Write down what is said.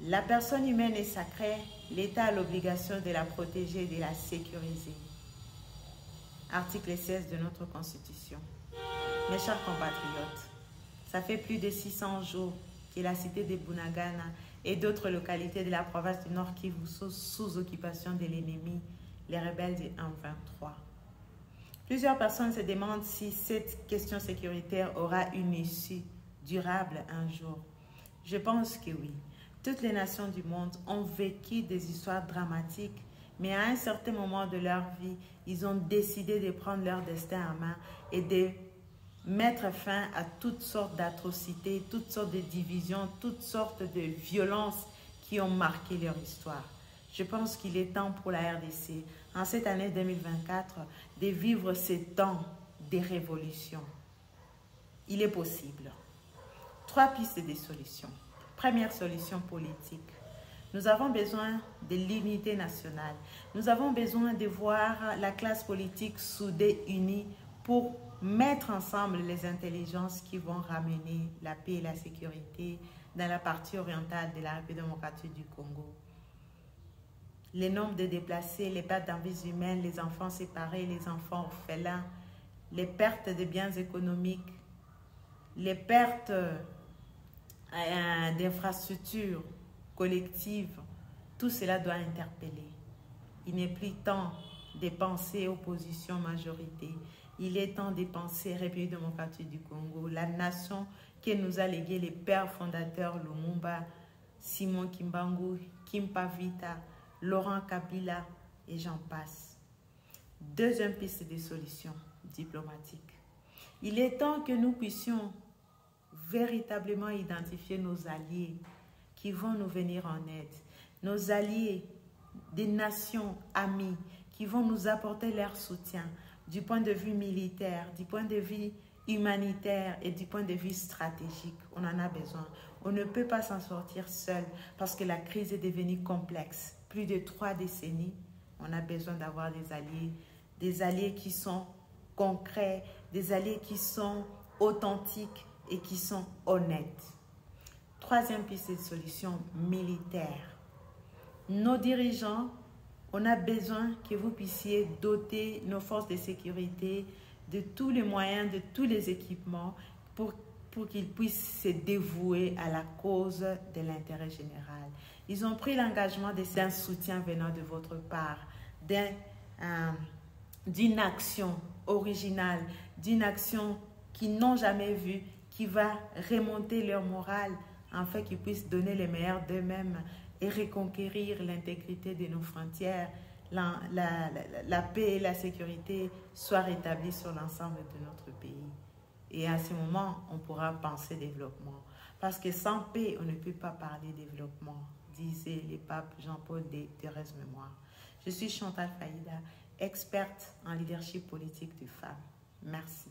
La personne humaine est sacrée, l'État a l'obligation de la protéger et de la sécuriser. Article 16 de notre Constitution. Mes chers compatriotes, ça fait plus de 600 jours que la cité de Bunagana et d'autres localités de la province du Nord Kivu sont sous occupation de l'ennemi, les rebelles du 1-23. Plusieurs personnes se demandent si cette question sécuritaire aura une issue durable un jour. Je pense que oui. Toutes les nations du monde ont vécu des histoires dramatiques, mais à un certain moment de leur vie, ils ont décidé de prendre leur destin en main et de mettre fin à toutes sortes d'atrocités, toutes sortes de divisions, toutes sortes de violences qui ont marqué leur histoire. Je pense qu'il est temps pour la RDC, en cette année 2024, de vivre ces temps de révolution. Il est possible. 3 pistes de solutions. Première solution politique. Nous avons besoin de l'unité nationale. Nous avons besoin de voir la classe politique soudée, unie, pour mettre ensemble les intelligences qui vont ramener la paix et la sécurité dans la partie orientale de la République démocratique du Congo. Les nombres de déplacés, les pertes d'envies humaines, les enfants séparés, les enfants orphelins, les pertes de biens économiques, les pertes d'infrastructures collectives, tout cela doit interpeller. Il n'est plus temps de penser opposition majorité. Il est temps de penser République démocratique du Congo, la nation que nous a légué les pères fondateurs Lumumba, Simon Kimbangu, Kimpavita, Laurent Kabila et j'en passe. Deuxième piste de solution diplomatique. Il est temps que nous puissions véritablement identifier nos alliés qui vont nous venir en aide, nos alliés des nations amies qui vont nous apporter leur soutien du point de vue militaire, du point de vue humanitaire et du point de vue stratégique. On en a besoin. On ne peut pas s'en sortir seul parce que la crise est devenue complexe. Plus de 3 décennies, on a besoin d'avoir des alliés qui sont concrets, des alliés qui sont authentiques et qui sont honnêtes. Troisième piste de solution militaire. Nos dirigeants, on a besoin que vous puissiez doter nos forces de sécurité de tous les moyens, de tous les équipements pour qu'ils puissent se dévouer à la cause de l'intérêt général. Ils ont pris l'engagement d'un soutien venant de votre part, d'une action originale, d'une action qu'ils n'ont jamais vue, qui va remonter leur morale afin qu'ils puissent donner le meilleur d'eux-mêmes et reconquérir l'intégrité de nos frontières, la paix et la sécurité soient rétablies sur l'ensemble de notre pays. Et à ce moment, on pourra penser développement. Parce que sans paix, on ne peut pas parler développement, disait le pape Jean-Paul II, Thérèse Mémoire. Je suis Chantal Faïda, experte en leadership politique de femmes. Merci.